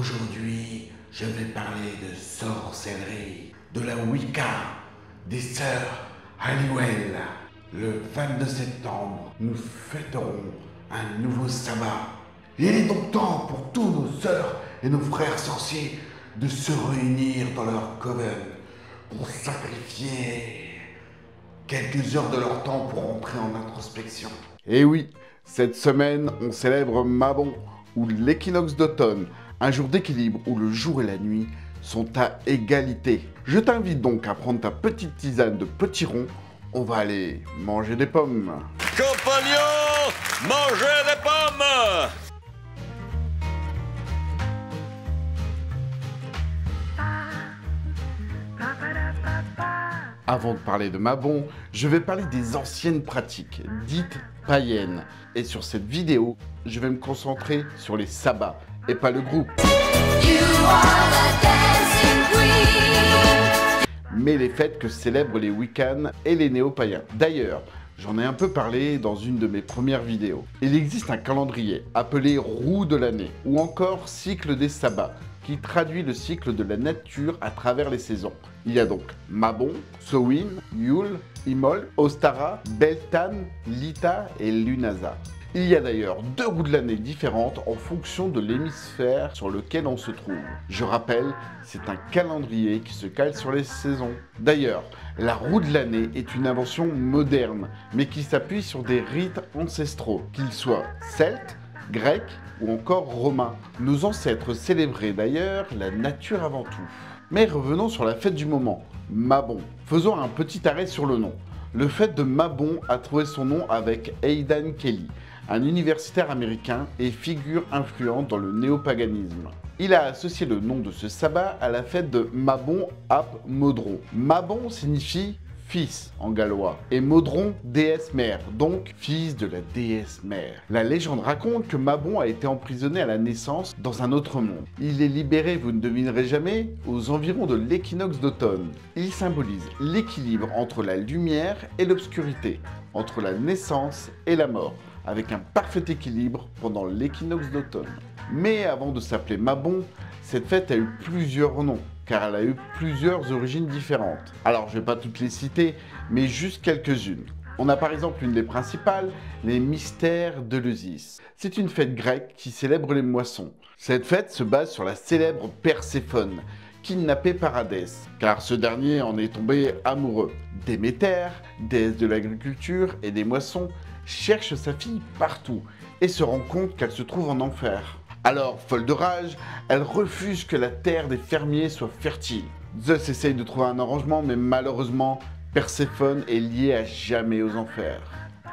Aujourd'hui, je vais parler de sorcellerie, de la Wicca, des sœurs Halliwell. Le 22 septembre, nous fêterons un nouveau sabbat. Il est donc temps pour tous nos sœurs et nos frères sorciers de se réunir dans leur coven pour sacrifier quelques heures de leur temps pour entrer en introspection. Et oui, cette semaine, on célèbre Mabon, ou l'équinoxe d'automne, un jour d'équilibre où le jour et la nuit sont à égalité. Je t'invite donc à prendre ta petite tisane de potiron, on va aller manger des pommes. Compagnons, mangez des pommes! Avant de parler de Mabon, je vais parler des anciennes pratiques, dites païennes. Et sur cette vidéo, je vais me concentrer sur les sabbats, et pas le groupe. Mais les fêtes que célèbrent les Wiccans et les néo-païens. D'ailleurs, j'en ai un peu parlé dans une de mes premières vidéos. Il existe un calendrier appelé roue de l'année, ou encore cycle des sabbats, qui traduit le cycle de la nature à travers les saisons. Il y a donc Mabon, Samhain, Yule, Imbolc, Ostara, Beltane, Lita et Lughnasadh. Il y a d'ailleurs deux roues de l'année différentes en fonction de l'hémisphère sur lequel on se trouve. Je rappelle, c'est un calendrier qui se cale sur les saisons. D'ailleurs, la roue de l'année est une invention moderne, mais qui s'appuie sur des rites ancestraux, qu'ils soient celtes, grecs ou encore romains. Nos ancêtres célébraient d'ailleurs la nature avant tout. Mais revenons sur la fête du moment, Mabon. Faisons un petit arrêt sur le nom. Le fait de Mabon a trouvé son nom avec Aidan Kelly, un universitaire américain et figure influente dans le néopaganisme. Il a associé le nom de ce sabbat à la fête de Mabon ap Modron. Mabon signifie fils en gallois, et Modron, déesse mère, donc fils de la déesse mère. La légende raconte que Mabon a été emprisonné à la naissance dans un autre monde. Il est libéré, vous ne devinerez jamais, aux environs de l'équinoxe d'automne. Il symbolise l'équilibre entre la lumière et l'obscurité, entre la naissance et la mort, avec un parfait équilibre pendant l'équinoxe d'automne. Mais avant de s'appeler Mabon, cette fête a eu plusieurs noms, car elle a eu plusieurs origines différentes. Alors je ne vais pas toutes les citer, mais juste quelques-unes. On a par exemple une des principales, les mystères d'Éleusis. C'est une fête grecque qui célèbre les moissons. Cette fête se base sur la célèbre Perséphone, kidnappée par Hadès, car ce dernier en est tombé amoureux. Déméter, déesse de l'agriculture et des moissons, cherche sa fille partout et se rend compte qu'elle se trouve en enfer. Alors, folle de rage, elle refuse que la terre des fermiers soit fertile. Zeus essaye de trouver un arrangement, mais malheureusement, Perséphone est liée à jamais aux enfers.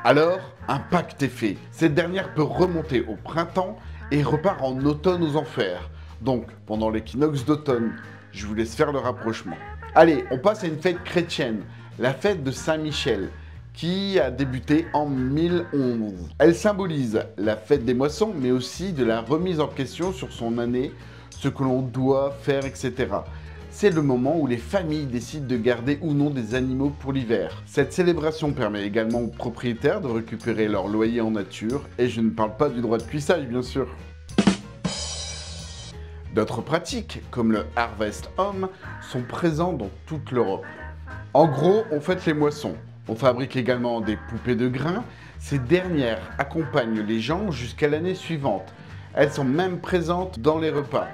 Alors, un pacte est fait. Cette dernière peut remonter au printemps et repart en automne aux enfers. Donc, pendant l'équinoxe d'automne, je vous laisse faire le rapprochement. Allez, on passe à une fête chrétienne, la fête de Saint-Michel, qui a débuté en 1011. Elle symbolise la fête des moissons, mais aussi de la remise en question sur son année, ce que l'on doit faire, etc. C'est le moment où les familles décident de garder ou non des animaux pour l'hiver. Cette célébration permet également aux propriétaires de récupérer leur loyer en nature, et je ne parle pas du droit de cuissage, bien sûr. D'autres pratiques, comme le Harvest Home, sont présentes dans toute l'Europe. En gros, on fête les moissons. On fabrique également des poupées de grains. Ces dernières accompagnent les gens jusqu'à l'année suivante. Elles sont même présentes dans les repas.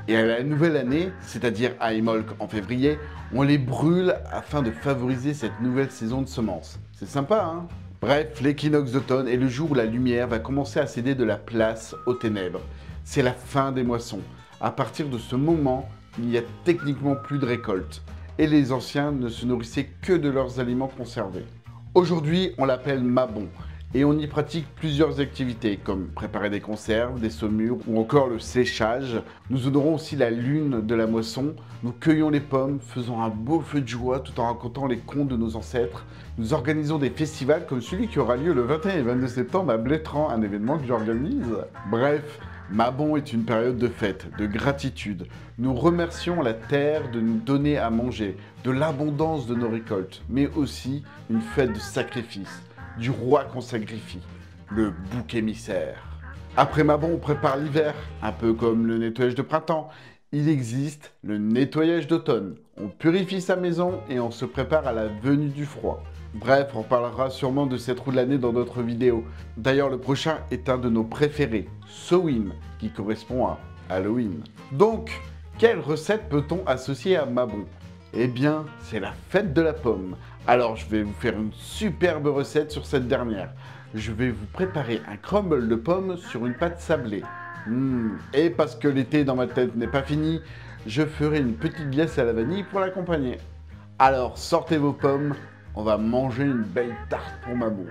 Et à la nouvelle année, c'est-à-dire à Imbolc en février, on les brûle afin de favoriser cette nouvelle saison de semences. C'est sympa, hein? Bref, l'équinoxe d'automne est le jour où la lumière va commencer à céder de la place aux ténèbres. C'est la fin des moissons. À partir de ce moment, il n'y a techniquement plus de récolte. Et les anciens ne se nourrissaient que de leurs aliments conservés. Aujourd'hui, on l'appelle Mabon, et on y pratique plusieurs activités, comme préparer des conserves, des saumures, ou encore le séchage. Nous honorons aussi la lune de la moisson, nous cueillons les pommes, faisons un beau feu de joie tout en racontant les contes de nos ancêtres. Nous organisons des festivals comme celui qui aura lieu le 21 et 22 septembre à Blétrand, un événement que j'organise. Bref, Mabon est une période de fête, de gratitude. Nous remercions la terre de nous donner à manger, de l'abondance de nos récoltes, mais aussi une fête de sacrifice, du roi qu'on sacrifie, le bouc émissaire. Après Mabon, on prépare l'hiver, un peu comme le nettoyage de printemps. Il existe le nettoyage d'automne. On purifie sa maison et on se prépare à la venue du froid. Bref, on parlera sûrement de cette roue de l'année dans d'autres vidéos. D'ailleurs, le prochain est un de nos préférés, Samhain, qui correspond à Halloween. Donc, quelle recette peut-on associer à Mabon? Eh bien, c'est la fête de la pomme. Alors, je vais vous faire une superbe recette sur cette dernière. Je vais vous préparer un crumble de pommes sur une pâte sablée. Et parce que l'été dans ma tête n'est pas fini, je ferai une petite glace à la vanille pour l'accompagner. Alors, sortez vos pommes, on va manger une belle tarte pour Mabon.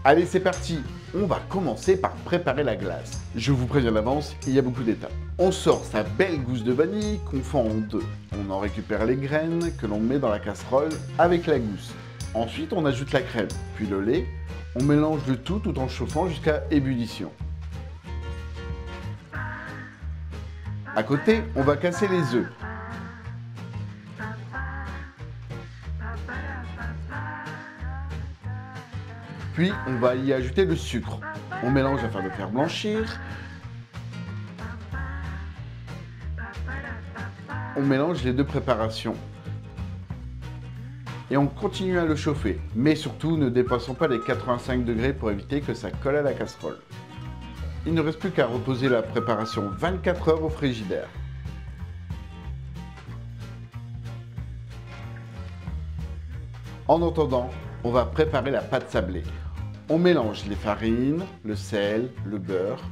Allez, c'est parti! On va commencer par préparer la glace. Je vous préviens d'avance, il y a beaucoup d'étapes. On sort sa belle gousse de vanille qu'on fend en deux. On en récupère les graines que l'on met dans la casserole avec la gousse. Ensuite, on ajoute la crème, puis le lait. On mélange le tout en chauffant jusqu'à ébullition. À côté, on va casser les œufs. Puis, on va y ajouter le sucre. On mélange afin de faire blanchir. On mélange les deux préparations. Et on continue à le chauffer. Mais surtout, ne dépassons pas les 85 degrés pour éviter que ça colle à la casserole. Il ne reste plus qu'à reposer la préparation 24 heures au frigidaire. En attendant, on va préparer la pâte sablée. On mélange les farines, le sel, le beurre.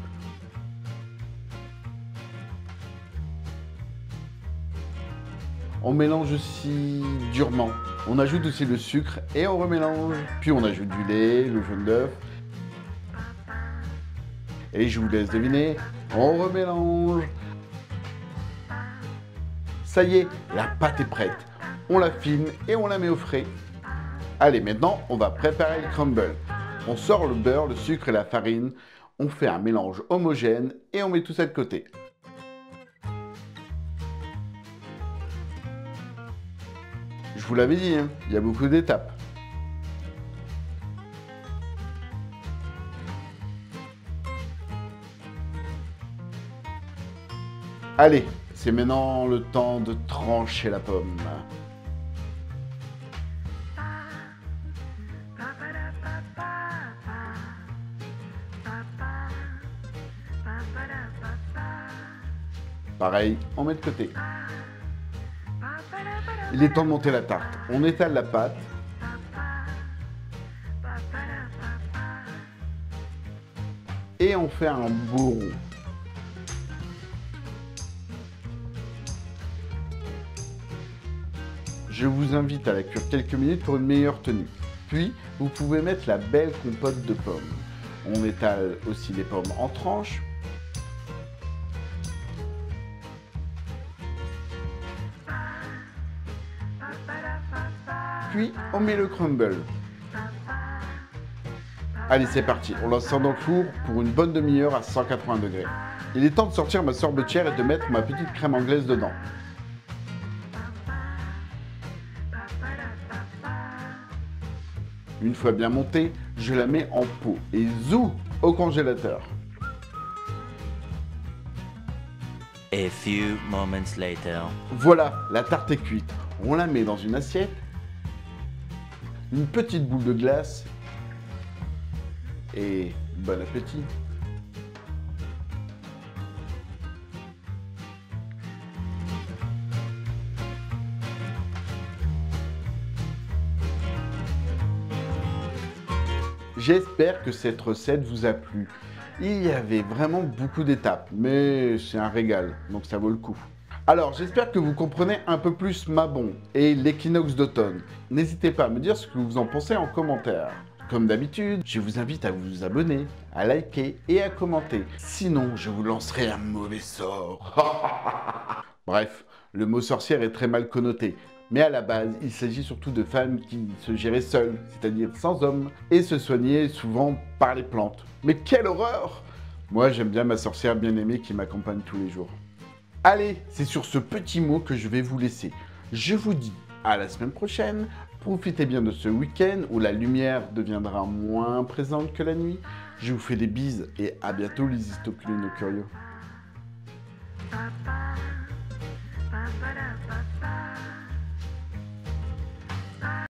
On mélange aussi durement. On ajoute aussi le sucre et on remélange. Puis on ajoute du lait, le jaune d'œuf. Et je vous laisse deviner, on remélange. Ça y est, la pâte est prête. On la filme et on la met au frais. Allez, maintenant, on va préparer le crumble. On sort le beurre, le sucre et la farine. On fait un mélange homogène et on met tout ça de côté. Je vous l'avais dit, il y a beaucoup d'étapes. Allez, c'est maintenant le temps de trancher la pomme. Pareil, on met de côté. Il est temps de monter la tarte. On étale la pâte. Et on fait un beau rond. Je vous invite à la cuire quelques minutes pour une meilleure tenue. Puis, vous pouvez mettre la belle compote de pommes. On étale aussi les pommes en tranches. Puis, on met le crumble. Allez, c'est parti. On lance ça dans le four pour une bonne demi-heure à 180 degrés. Il est temps de sortir ma sorbetière et de mettre ma petite crème anglaise dedans. Une fois bien montée, je la mets en pot et zou au congélateur. A few moments later. Voilà, la tarte est cuite. On la met dans une assiette. Une petite boule de glace. Et bon appétit. J'espère que cette recette vous a plu. Il y avait vraiment beaucoup d'étapes, mais c'est un régal, donc ça vaut le coup. Alors, j'espère que vous comprenez un peu plus Mabon et l'équinoxe d'automne. N'hésitez pas à me dire ce que vous en pensez en commentaire. Comme d'habitude, je vous invite à vous abonner, à liker et à commenter. Sinon, je vous lancerai un mauvais sort. Bref, le mot sorcière est très mal connoté. Mais à la base, il s'agit surtout de femmes qui se géraient seules, c'est-à-dire sans hommes, et se soignaient souvent par les plantes. Mais quelle horreur! Moi, j'aime bien ma sorcière bien-aimée qui m'accompagne tous les jours. Allez, c'est sur ce petit mot que je vais vous laisser. Je vous dis à la semaine prochaine. Profitez bien de ce week-end où la lumière deviendra moins présente que la nuit. Je vous fais des bises et à bientôt les histoculino curieux.